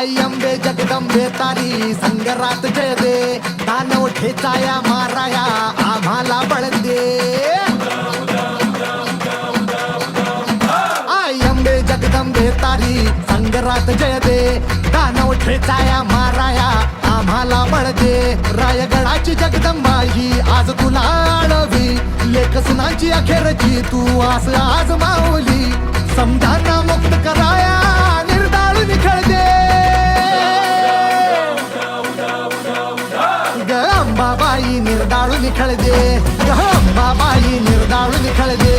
आई अंबे जगदंबे तारी संगरात जय दे, दानव ठेचाया माराया आम्हाला बळ दे. आई अंबे जगदंबे तारी संगरात जय दे, दानव ठेचाया माराया आम्हाला बळ दे. रायगडाची जगदंबा ही आज तुला आळवी, लेख सुनांची अखेरची तू आस आज माऊली. समजांना मुक्त कराया निर्दाळून खेळ दे. ग अंबाबाई निर्दाळून खेळ दे, ग अंबाबाई निर्दाळून खेळ दे.